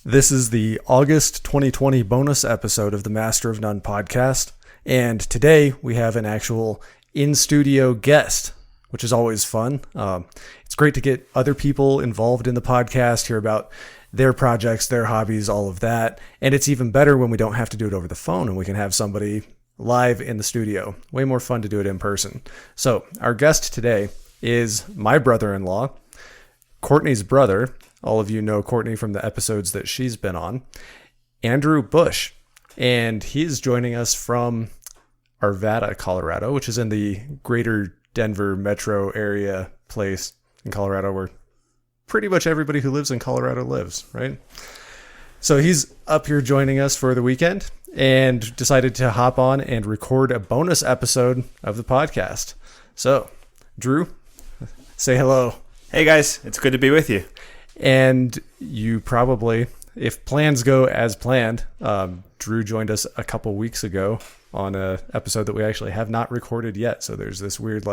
This is the August 2020 bonus episode of the Master of None podcast, and today we have an actual in-studio guest, which is always fun. It's great to get other people involved in the podcast, hear about their projects, their hobbies, all of that, and it's even better when we don't have to do it over the phone and we can have somebody live in the studio. Way more fun to do it in person. So our guest today is my brother-in-law, Courtney's brother. All of you know Courtney from the episodes that she's been on, Andrew Busch, and he's joining us from Arvada, Colorado, which is in the greater Denver metro area place in Colorado where pretty much everybody who lives in Colorado lives, right? So he's up here joining us for the weekend and decided to hop on and record a bonus episode of the podcast. So, Drew, say hello. Hey guys, it's good to be with you. And you probably, if plans go as planned, Drew joined us a couple weeks ago on an episode that we actually have not recorded yet. So there's this weird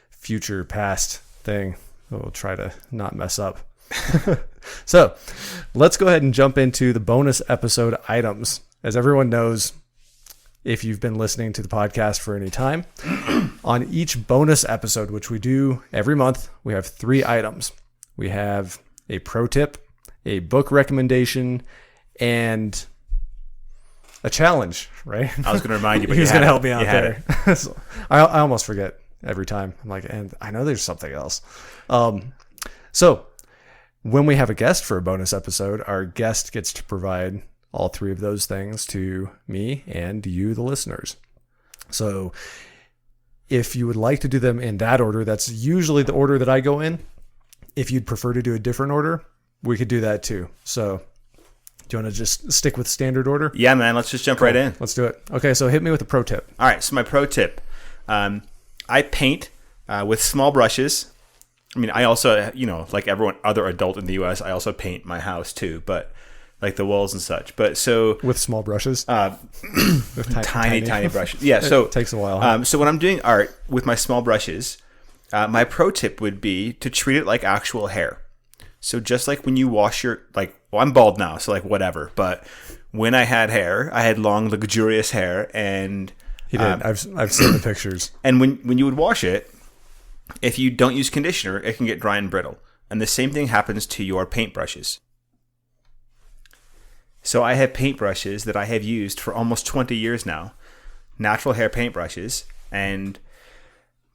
future past thing that we'll try to not mess up. So let's go ahead and jump into the bonus episode items. As everyone knows, if you've been listening to the podcast for any time, on each bonus episode, which we do every month, we have 3 items. We have a pro tip, a book recommendation, and a challenge, right? I was going to remind you, but he was going to help me out you there. So I almost forget every time. I'm like, and I know there's something else. So when we have a guest for a bonus episode, our guest gets to provide all 3 of those things to me and you, the listeners. So if you would like to do them in that order, that's usually the order that I go in. If you'd prefer to do a different order, we could do that too. So do you want to just stick with standard order? Yeah, man. Let's just jump right in. Let's do it. Okay, so hit me with a pro tip. All right, so my pro tip. I paint with small brushes. I mean, I also, like everyone other adult in the U.S., I also paint my house too, but like the walls and such. But so with small brushes? With tiny brushes. Yeah, so it takes a while. Huh? So when I'm doing art with my small brushes, my pro tip would be to treat it like actual hair. So just like when you wash your, I'm bald now, so whatever. But when I had hair, I had long, luxurious hair, and he did. I've seen the pictures. And when you would wash it, if you don't use conditioner, it can get dry and brittle. And the same thing happens to your paintbrushes. So I have paintbrushes that I have used for almost 20 years now, natural hair paintbrushes, and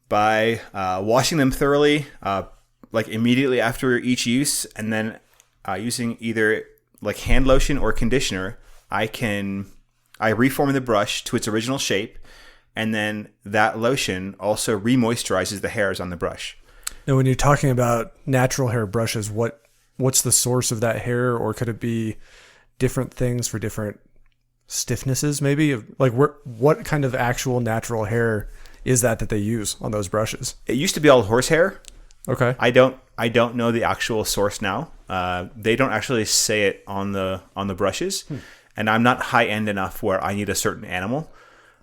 by washing them thoroughly, immediately after each use, and then using either hand lotion or conditioner, I reform the brush to its original shape, and then that lotion also re-moisturizes the hairs on the brush. Now, when you're talking about natural hair brushes, what's the source of that hair, or could it be different things for different stiffnesses? Maybe what kind of actual natural hair is that they use on those brushes? It used to be all horsehair. Okay. I don't know the actual source now. They don't actually say it on the brushes, and I'm not high end enough where I need a certain animal.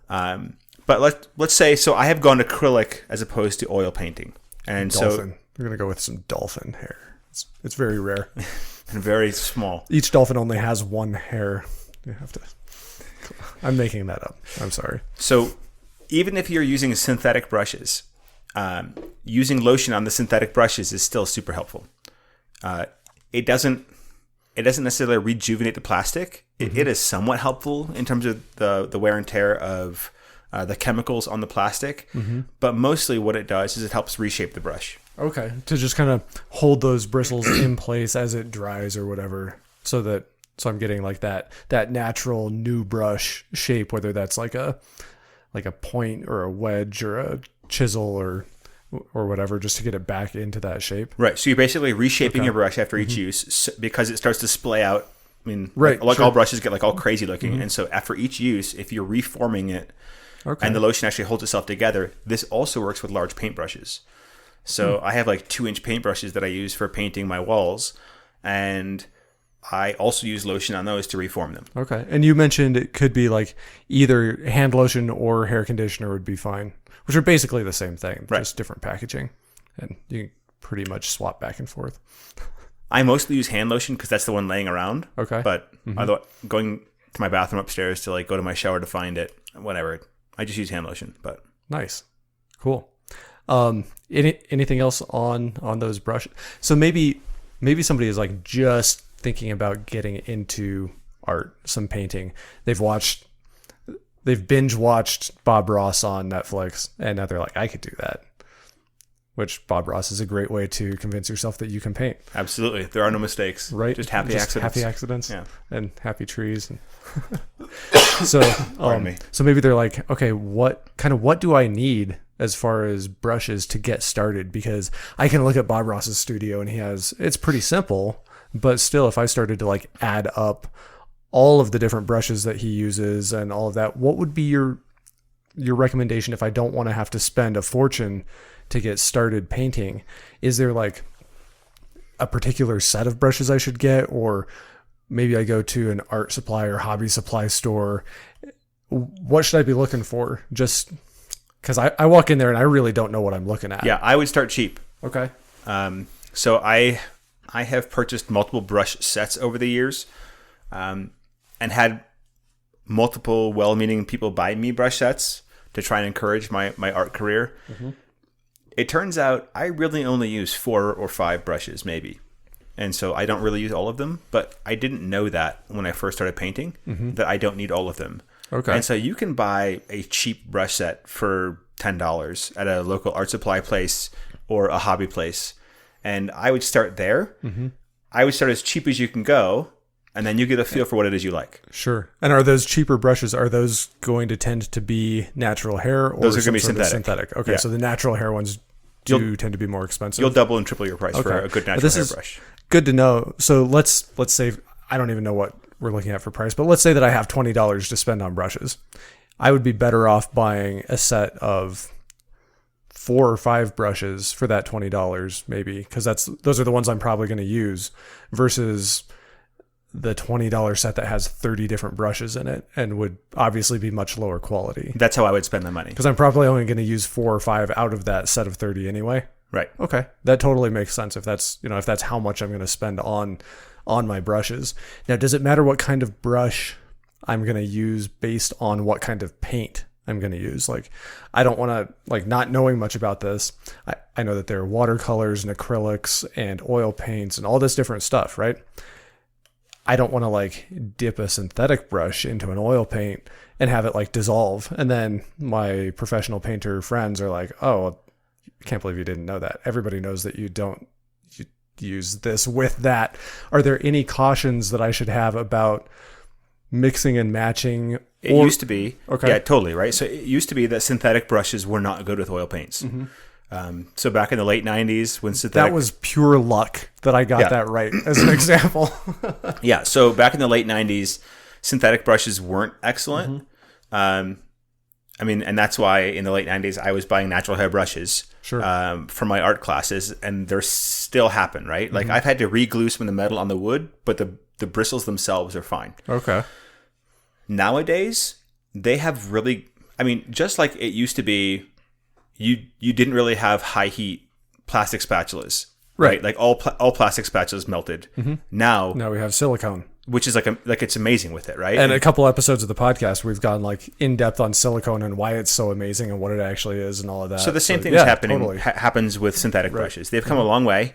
But let's say, so I have gone acrylic as opposed to oil painting, and dolphin. We're gonna go with some dolphin hair. It's very rare and very small. Each dolphin only has 1 hair. You have to. I'm making that up. I'm sorry. So even if you're using synthetic brushes, using lotion on the synthetic brushes is still super helpful. It doesn't necessarily rejuvenate the plastic. It is somewhat helpful in terms of the wear and tear of the chemicals on the plastic. But mostly what it does is it helps reshape the brush. Okay. To just kind of hold those bristles in place as it dries or whatever, so I'm getting that natural new brush shape, whether that's like a point or a wedge or a chisel or whatever, just to get it back into that shape. Right. So you're basically reshaping your brush after each use because it starts to splay out. I mean, right. All brushes get all crazy looking. And so after each use, if you're reforming it and the lotion actually holds itself together, this also works with large paintbrushes. So I have 2-inch paintbrushes that I use for painting my walls, and I also use lotion on those to reform them. Okay. And you mentioned it could be either hand lotion or hair conditioner would be fine, which are basically the same thing, right. Just different packaging. And you can pretty much swap back and forth. I mostly use hand lotion because that's the one laying around. Okay. But although going to my bathroom upstairs to like go to my shower to find it, whatever, I just use hand lotion. But nice, cool. Anything else on those brushes? So maybe somebody is like just thinking about getting into art, some painting. They've binge watched Bob Ross on Netflix, and now they're like, I could do that. Which Bob Ross is a great way to convince yourself that you can paint. Absolutely, there are no mistakes. Right, just happy accidents. Happy accidents. Yeah, and happy trees. And so, me. So maybe they're like, okay, what do I need as far as brushes to get started? Because I can look at Bob Ross's studio and it's pretty simple, but still, if I started to like add up all of the different brushes that he uses and all of that, what would be your recommendation if I don't want to have to spend a fortune to get started painting? Is there like a particular set of brushes I should get, or maybe I go to an art supply or hobby supply store? What should I be looking for? Just because I walk in there and I really don't know what I'm looking at. Yeah, I would start cheap. Okay. So I have purchased multiple brush sets over the years, and had multiple well-meaning people buy me brush sets to try and encourage my art career. Mm-hmm. It turns out I really only use 4 or 5 brushes, maybe. And so I don't really use all of them, but I didn't know that when I first started painting, that I don't need all of them. Okay. And so you can buy a cheap brush set for $10 at a local art supply place or a hobby place. And I would start there. Mm-hmm. I would start as cheap as you can go, and then you get a feel for what it is you like. Sure. And are those cheaper brushes, are those going to tend to be natural hair, or those are going to be synthetic? Okay, yeah. So the natural hair ones tend to be more expensive. You'll double and triple your price for a good natural hair brush. Good to know. So let's say, I don't even know what we're looking at for price, but let's say that I have $20 to spend on brushes. I would be better off buying a set of 4 or 5 brushes for that $20 maybe, because those are the ones I'm probably going to use, versus the $20 set that has 30 different brushes in it and would obviously be much lower quality. That's how I would spend the money. Because I'm probably only going to use 4 or 5 out of that set of 30 anyway. Right. Okay. That totally makes sense if that's how much I'm going to spend on my brushes. Now, does it matter what kind of brush I'm going to use based on what kind of paint I'm going to use? Like, I don't want to, like, not knowing much about this, I know that there are watercolors and acrylics and oil paints and all this different stuff, right? I don't want to like dip a synthetic brush into an oil paint and have it like dissolve. And then my professional painter friends are like, oh, I can't believe you didn't know that. Everybody knows that you don't use this with that. Are there any cautions that I should have about mixing and matching? It used to be. Okay. Yeah, totally. Right. So it used to be that synthetic brushes were not good with oil paints. Mm-hmm. So back in the late 90s when synthetic... That was pure luck that I got that right as an example. Yeah. So back in the late 90s, synthetic brushes weren't excellent. Mm-hmm. I mean, and that's why in the late 90s, I was buying natural hair brushes for my art classes, and they still happen, right? Like, I've had to re-glue some of the metal on the wood, but the bristles themselves are fine. Okay. Nowadays, they have really... I mean, just like it used to be, you didn't really have high-heat plastic spatulas, right? Like, all plastic spatulas melted. Mm-hmm. Now we have silicone. Which is like it's amazing with it, right? And a couple episodes of the podcast, we've gone like in depth on silicone and why it's so amazing and what it actually is and all of that. So the same thing is happening happens with synthetic brushes. They've come a long way.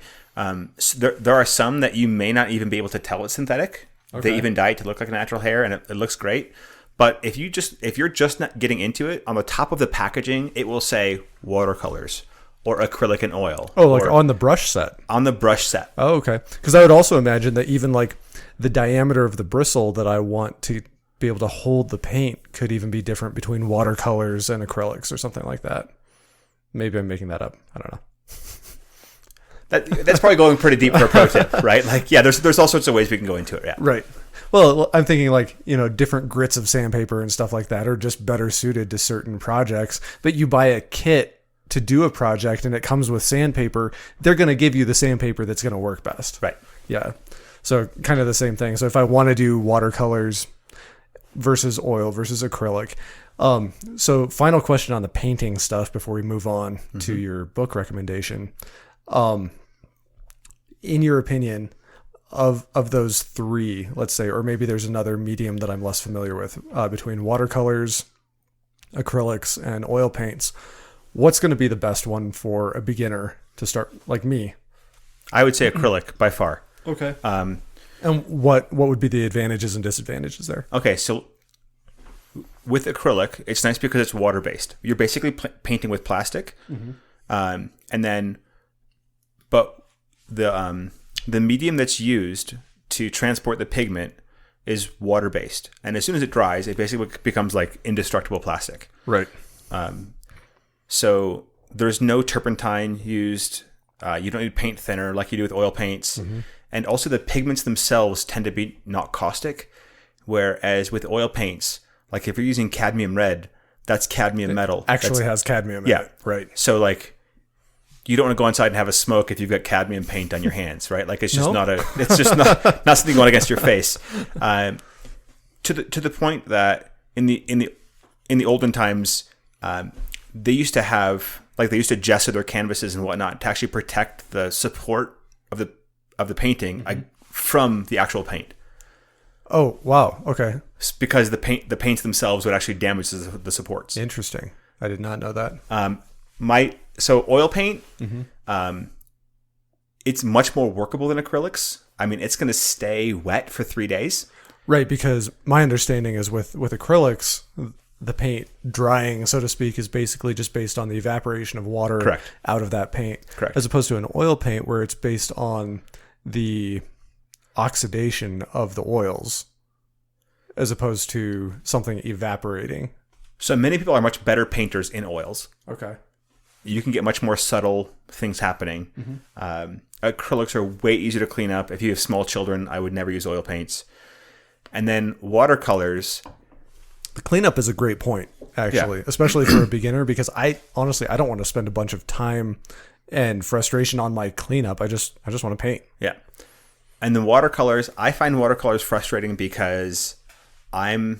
So there are some that you may not even be able to tell it's synthetic. Okay. They even dye it to look like natural hair, and it looks great. But if you're just not getting into it, on the top of the packaging, it will say watercolors or acrylic and oil. Oh, like on the brush set. On the brush set. Oh, okay. Because I would also imagine that even like the diameter of the bristle that I want to be able to hold the paint could even be different between watercolors and acrylics or something like that. Maybe I'm making that up. I don't know. That's probably going pretty deep for a pro tip, right? Like, yeah, there's all sorts of ways we can go into it. Yeah. Right. Well, I'm thinking like, different grits of sandpaper and stuff like that are just better suited to certain projects. But you buy a kit to do a project and it comes with sandpaper, they're going to give you the sandpaper that's going to work best. Right. Yeah. So kind of the same thing. So if I want to do watercolors versus oil versus acrylic. So final question on the painting stuff before we move on to your book recommendation. In your opinion, of those three, let's say, or maybe there's another medium that I'm less familiar with, between watercolors, acrylics, and oil paints, what's going to be the best one for a beginner to start, like me? I would say acrylic by far. Okay. And what would be the advantages and disadvantages there? Okay, so with acrylic, it's nice because it's water-based. You're basically painting with plastic. And then, but the medium that's used to transport the pigment is water-based. And as soon as it dries, it basically becomes like indestructible plastic. Right. So there's no turpentine used. You don't need paint thinner like you do with oil paints. And also the pigments themselves tend to be not caustic. Whereas with oil paints, like if you're using cadmium red, that's cadmium metal. Actually has cadmium in it. Right. So like, you don't want to go inside and have a smoke if you've got cadmium paint on your hands, right? Like it's just it's just not something going against your face. To the point that in the olden times, they used to gesso their canvases and whatnot to actually protect the support of the painting from the actual paint. Oh wow! Okay. Because the paints themselves would actually damage the supports. Interesting. I did not know that. So oil paint, it's much more workable than acrylics. I mean, it's going to stay wet for 3 days. Right, because my understanding is with acrylics, the paint drying, so to speak, is basically just based on the evaporation of water out of that paint. Correct. As opposed to an oil paint where it's based on the oxidation of the oils as opposed to something evaporating. So many people are much better painters in oils. Okay. You can get much more subtle things happening. Acrylics are way easier to clean up. If you have small children, I would never use oil paints. And then watercolors. The cleanup is a great point, actually, especially for a beginner, because I don't want to spend a bunch of time and frustration on my cleanup. I just want to paint. Yeah. And then watercolors, I find watercolors frustrating because I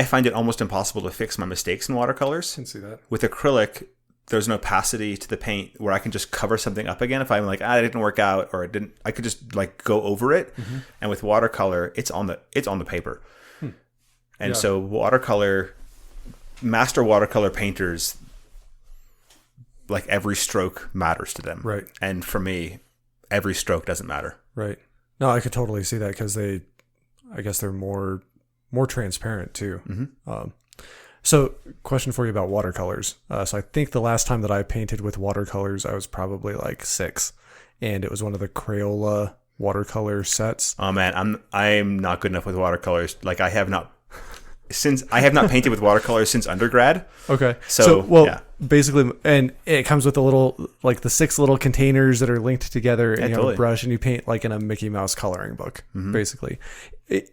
find it almost impossible to fix my mistakes in watercolors. I can see that. With acrylic, there's an opacity to the paint where I can just cover something up again. If I'm like, it didn't work out, or I could just like go over it. And with watercolor, it's on the paper. And so master watercolor painters, like every stroke matters to them. Right. And for me, every stroke doesn't matter. Right. No, I could totally see that because I guess they're more transparent too. So question for you about watercolors. So I think the last time that I painted with watercolors, I was probably like 6, and it was one of the Crayola watercolor sets. Oh man, I'm not good enough with watercolors. Like I have not painted with watercolors since undergrad. Okay. So basically, and it comes with the 6 little containers that are linked together, and you have a brush, and you paint like in a Mickey Mouse coloring book, basically.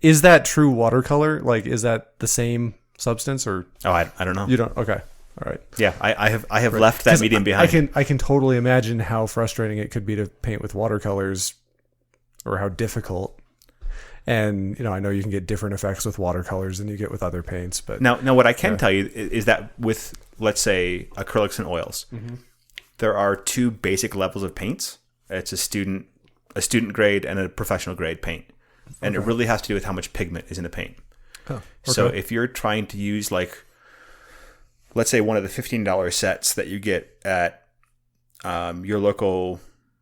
Is that true watercolor? Like, is that the same substance, or? Oh, I don't know. You don't? Okay. All right. Yeah, I have left that medium behind. I can totally imagine how frustrating it could be to paint with watercolors, or how difficult. And, I know you can get different effects with watercolors than you get with other paints. But now what I can tell you is that with, let's say, acrylics and oils, there are 2 basic levels of paints. It's a student grade and a professional grade paint. And it really has to do with how much pigment is in the paint. Oh, okay. So if you're trying to use, like, let's say one of the $15 sets that you get at your local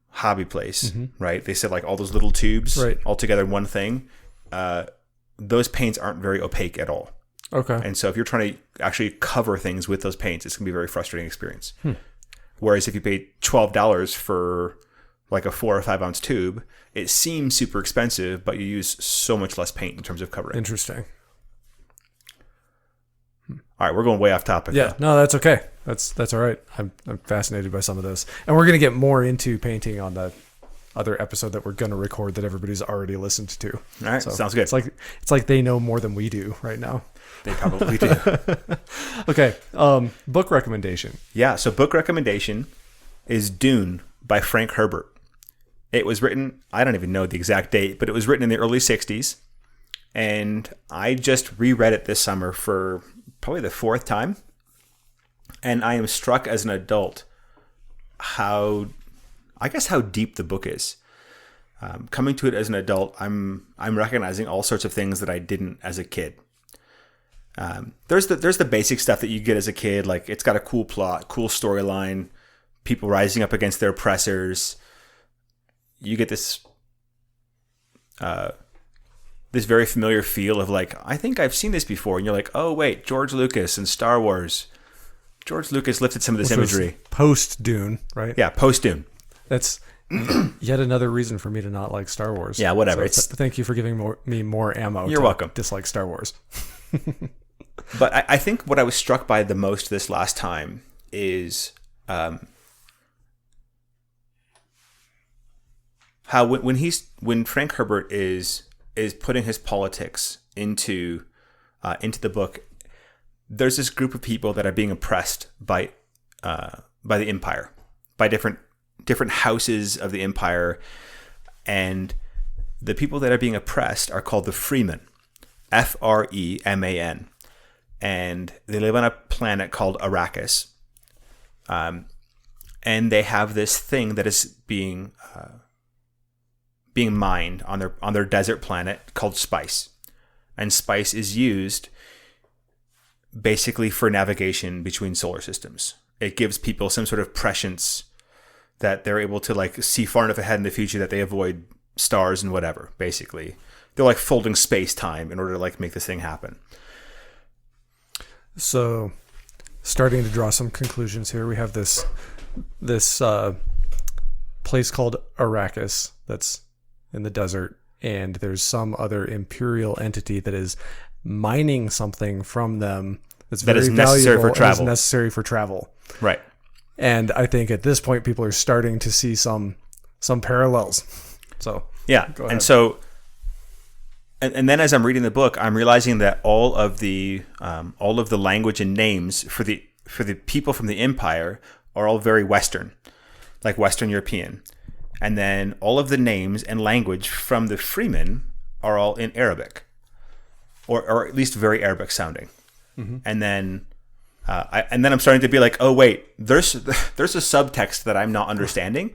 hobby place, right? They said like all those little tubes all together in one thing. Those paints aren't very opaque at all. Okay. And so if you're trying to actually cover things with those paints, it's going to be a very frustrating experience. Whereas if you pay $12 for like a 4 or 5 ounce tube, it seems super expensive, but you use so much less paint in terms of covering. Interesting. All right, we're going way off topic. Yeah, no, that's okay. That's all right. I'm fascinated by some of this, and we're going to get more into painting on the other episode that we're going to record that everybody's already listened to. All right, so sounds good. It's like they know more than we do right now. They probably do. Okay, book recommendation. Yeah, so book recommendation is Dune by Frank Herbert. It was written, I don't even know the exact date, but it was written in the early 60s, and I just reread it this summer for probably the 4th time, and I am struck as an adult how I guess, how deep the book is. Coming to it as an adult, I'm recognizing all sorts of things that I didn't as a kid. There's the basic stuff that you get as a kid, like it's got a cool plot, cool storyline, people rising up against their oppressors. You get this very familiar feel of like, I think I've seen this before, and you're like, oh wait, George Lucas and Star Wars. George Lucas lifted some of this imagery. Post Dune, right? Yeah, post Dune. That's yet another reason for me to not like Star Wars. Yeah, whatever. So thank you for giving me more ammo. You're welcome. Dislike Star Wars. But I think what I was struck by the most this last time is how when Frank Herbert is putting his politics into the book, there's this group of people that are being oppressed by the empire, by different houses of the empire, and the people that are being oppressed are called the Freemen, Freeman, and they live on a planet called Arrakis, and they have this thing that is being mined on their desert planet called spice, and spice is used basically for navigation between solar systems. It gives people some sort of prescience that they're able to like see far enough ahead in the future that they avoid stars and whatever. Basically, they're like folding space-time in order to like make this thing happen. So, starting to draw some conclusions here, we have this place called Arrakis that's in the desert, and there's some other imperial entity that is mining something from them that is necessary for travel. Is necessary for travel, right? And I think at this point, people are starting to see some parallels. So yeah, and so. And then as I'm reading the book, I'm realizing that all of the language and names for the people from the empire are all very Western, like Western European. And then all of the names and language from the Freemen are all in Arabic, or at least very Arabic sounding. Mm-hmm. And then I'm starting to be like, oh wait, there's a subtext that I'm not understanding.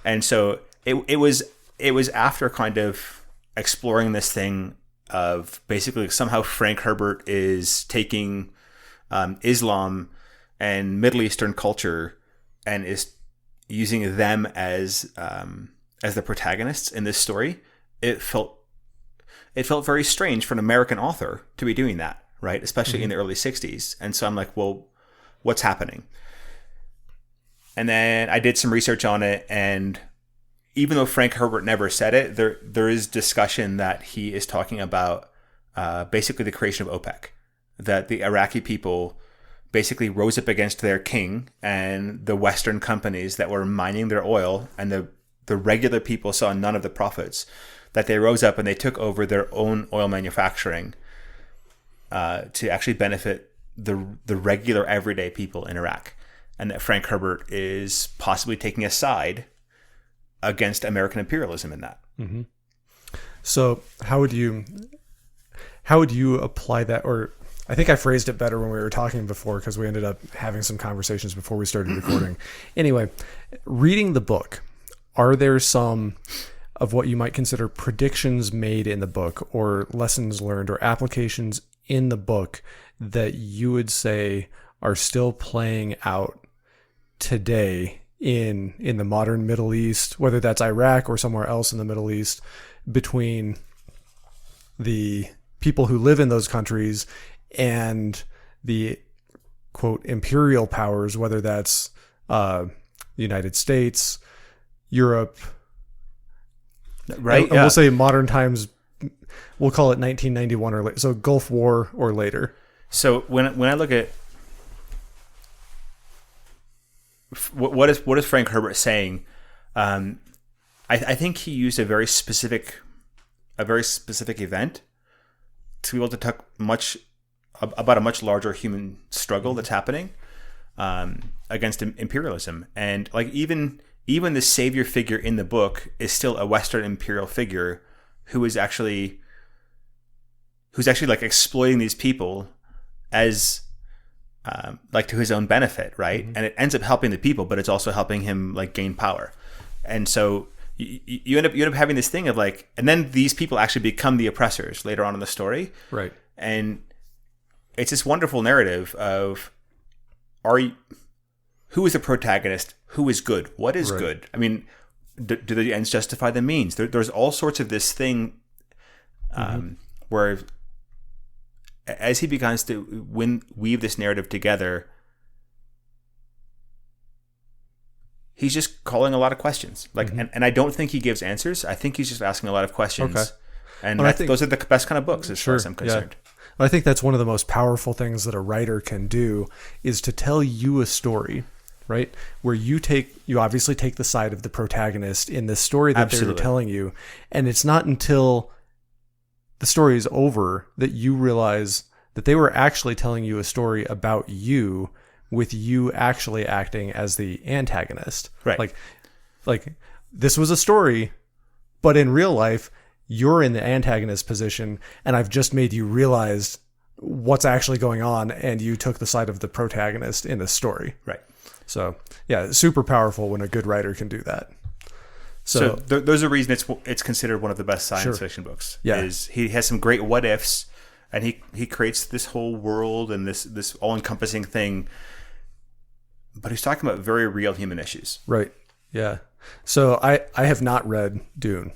And so it was after kind of exploring this thing of basically somehow Frank Herbert is taking Islam and Middle Eastern culture and is using them as the protagonists in this story. It felt very strange for an American author to be doing that, right? Especially in the early 60s. And so I'm like, well, what's happening? And then I did some research on it, and even though Frank Herbert never said it, there is discussion that he is talking about basically the creation of OPEC, that the Iraqi people basically rose up against their king and the Western companies that were mining their oil, and the regular people saw none of the profits, that they rose up and they took over their own oil manufacturing to actually benefit the regular everyday people in Iraq, and that Frank Herbert is possibly taking a side against American imperialism in that. Mm-hmm. So how would you apply that? Or I think I phrased it better when we were talking before, because we ended up having some conversations before we started recording. Anyway, reading the book, are there some of what you might consider predictions made in the book, or lessons learned, or applications in the book that you would say are still playing out today in the modern Middle East, whether that's Iraq or somewhere else in the Middle East, between the people who live in those countries and the quote imperial powers, whether that's the United States, Europe, right? And we'll say modern times. We'll call it 1991 or later. So Gulf War or later. So when I look at what is Frank Herbert saying, I think he used a very specific event to be able to talk about a much larger human struggle that's happening against imperialism, and like even the savior figure in the book is still a Western imperial figure who is actually like exploiting these people as like to his own benefit, right? Mm-hmm. And it ends up helping the people, but it's also helping him like gain power. And so you end up having this thing of like, and then these people actually become the oppressors later on in the story. Right. And it's this wonderful narrative of who is the protagonist? Who is good? What is good? I mean, do the ends justify the means? There's all sorts of this thing where as he begins to weave this narrative together, he's just calling a lot I don't think he gives answers. I think he's just asking a lot of questions. Okay. And I think those are the best kind of books as far as I'm concerned. Yeah. I think that's one of the most powerful things that a writer can do is to tell you a story, right? Where you obviously take the side of the protagonist in the story that they're telling you. And it's not until the story is over that you realize that they were actually telling you a story about you, with you actually acting as the antagonist. Right. Like this was a story, but in real life, you're in the antagonist position, and I've just made you realize what's actually going on, and you took the side of the protagonist in the story. Right. So, yeah, super powerful when a good writer can do that. So there's a reason it's considered one of the best science fiction books. Yeah. Is he has some great what ifs, and he creates this whole world and this all-encompassing thing, but he's talking about very real human issues. Right. Yeah. So I have not read Dune.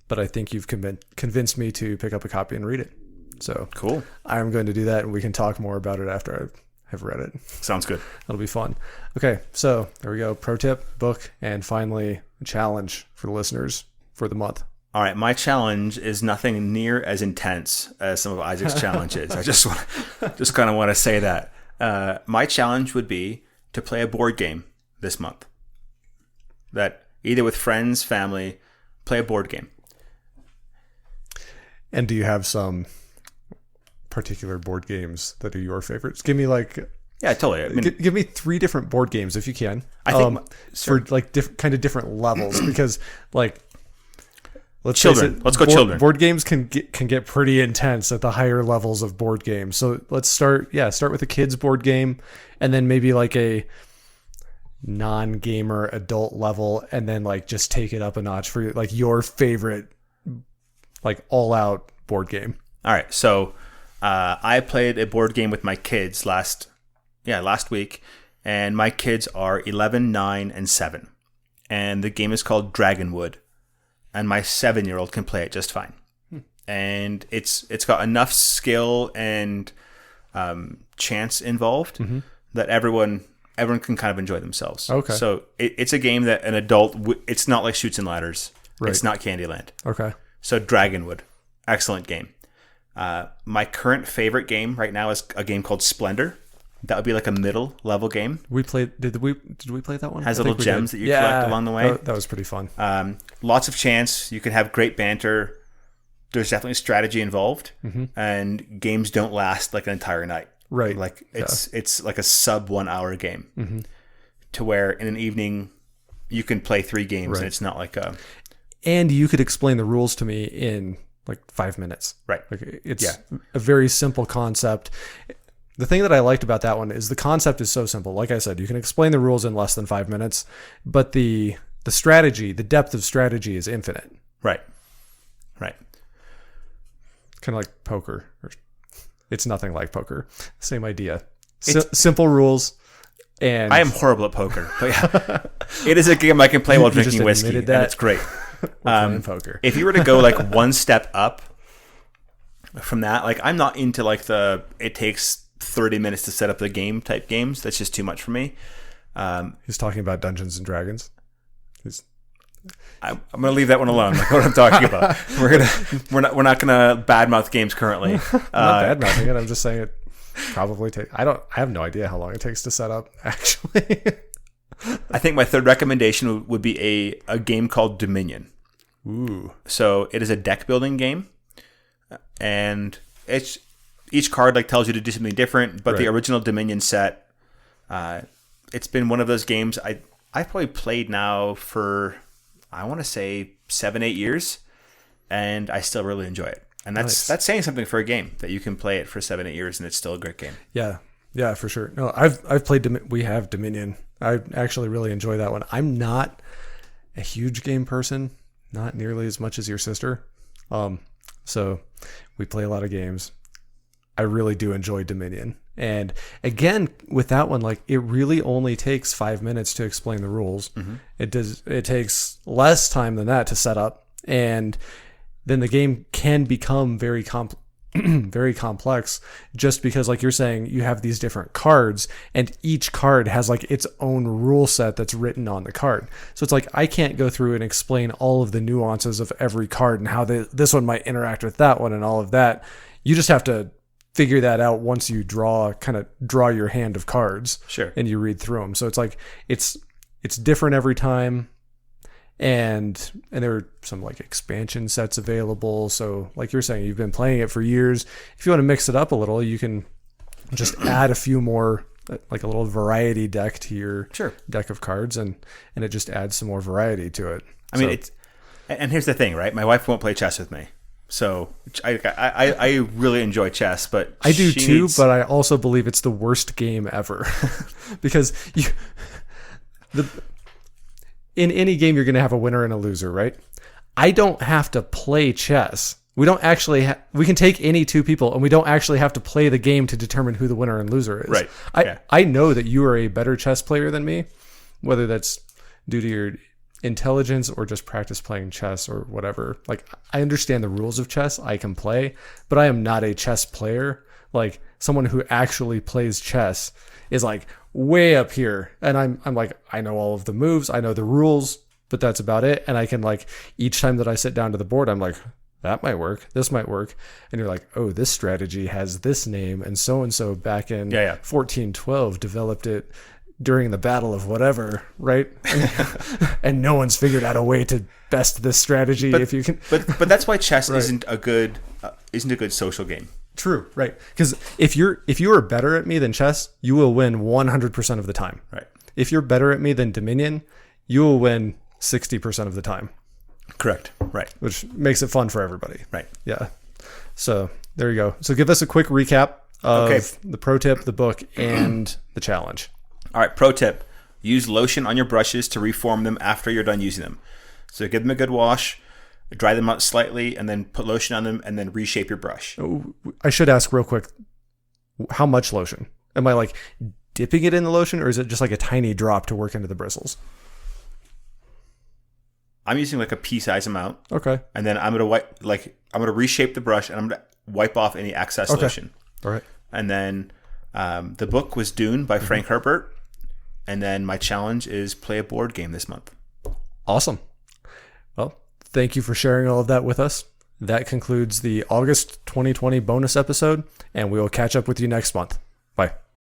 But I think you've convinced me to pick up a copy and read it. So cool. I'm going to do that, and we can talk more about it after I have read it. Sounds good. That'll be fun. Okay, so there we go. Pro tip, book, and finally, a challenge for the listeners for the month. All right, my challenge is nothing near as intense as some of Isaac's challenges. I just kind of want to say that. My challenge would be to play a board game this month. That either with friends, family, play a board game. And do you have some particular board games that are your favorites? Give me yeah, totally. I mean, give me 3 different board games if you can. I think for different levels, because let's children. Let's go children. Board games can get pretty intense at the higher levels of board games. So let's start with a kid's board game, and then maybe like a non-gamer adult level, and then just take it up a notch for your favorite all out board game. All right. So I played a board game with my kids last week, and my kids are 11, 9, and 7. And the game is called Dragonwood, and my 7-year-old can play it just fine. And it's got enough skill and chance involved that everyone can kind of enjoy themselves. Okay. So it's a game that an adult, it's not like Chutes and Ladders. Right. It's not Candyland. Okay. So Dragonwood, excellent game. My current favorite game right now is a game called Splendor. That would be like a middle level game. Did we play that one? Has little gems that you collect along the way. That was pretty fun. Lots of chance. You can have great banter. There's definitely strategy involved, and games don't last like an entire night. Right. It's like a sub 1 hour game, to where in an evening you can play 3 games, and it's not like a. And you could explain the rules to me in 5 minutes. Right. It's a very simple concept. The thing that I liked about that one is the concept is so simple. Like I said, you can explain the rules in less than 5 minutes, but the strategy, the depth of strategy is infinite. Right. Right. Kind of like poker. It's nothing like poker. Same idea. Simple rules. And I am horrible at poker, but yeah, it is a game I can play while drinking whiskey, and it's great. Poker. If you were to go one step up from that, I'm not into it takes 30 minutes to set up the game type games. That's just too much for me. He's talking about Dungeons and Dragons. I'm going to leave that one alone. Like what I'm talking about. We're not going to badmouth games currently. I'm not badmouthing it. I'm just saying it probably take. I have no idea how long it takes to set up. Actually, I think my third recommendation would be a game called Dominion. Ooh. So it is a deck building game, and it's each card tells you to do something different. But the original Dominion set, it's been one of those games I've probably played now for, I want to say 7-8 years, and I still really enjoy it. And that's saying something for a game that you can play it for 7-8 years and it's still a great game. Yeah, for sure. No, I've played. We have Dominion. I actually really enjoy that one. I'm not a huge game person, not nearly as much as your sister. So we play a lot of games. I really do enjoy Dominion. And again, with that one, like it really only takes 5 minutes to explain the rules. It takes less time than that to set up. And then the game can become very very complex just because, like you're saying, you have these different cards and each card has like its own rule set that's written on the card. So it's like I can't go through and explain all of the nuances of every card and how this one might interact with that one and all of that. You just have to figure that out once you draw your hand of cards. Sure. And you read through them. So it's like it's different every time. And there are some like expansion sets available. So like you're saying, you've been playing it for years. If you want to mix it up a little, you can just add a few more, like a little variety deck to your deck of cards, and it just adds some more variety to it. I mean, and here's the thing, right? My wife won't play chess with me. So I really enjoy chess, but I do too, but I also believe it's the worst game ever because in any game, you're going to have a winner and a loser, right? I don't have to play chess. We don't actually we can take any two people and we don't actually have to play the game to determine who the winner and loser is. Right. I know that you are a better chess player than me, whether that's due to your intelligence or just practice playing chess or whatever. Like, I understand the rules of chess. I can play, but I am not a chess player. Like, someone who actually plays chess is like way up here, and I'm like, I know all of the moves, I know the rules, but that's about it. And I can, like, each time that I sit down to the board, I'm like, that might work, this might work, and you're like, oh, this strategy has this name, and so back in 1412 developed it during the battle of whatever, right? And no one's figured out a way to best this strategy. If you can, but that's why chess isn't a good social game. True, right? Because if you are better at me than chess, you will win 100% of the time. Right. If you're better at me than Dominion, you will win 60% of the time. Correct. Right. Which makes it fun for everybody. Right. Yeah. So there you go. So give us a quick recap of the pro tip, the book, and the challenge. All right. Pro tip: use lotion on your brushes to reform them after you're done using them. So give them a good wash. Dry them out slightly, and then put lotion on them, and then reshape your brush. I should ask real quick, how much lotion? Am I like dipping it in the lotion, or is it just like a tiny drop to work into the bristles? I'm using like a pea-size amount. Okay. And then I'm gonna reshape the brush, and I'm gonna wipe off any excess lotion. All right. And then the book was Dune by Frank Herbert, and then my challenge is play a board game this month. Awesome. Well, thank you for sharing all of that with us. That concludes the August 2020 bonus episode, and we will catch up with you next month.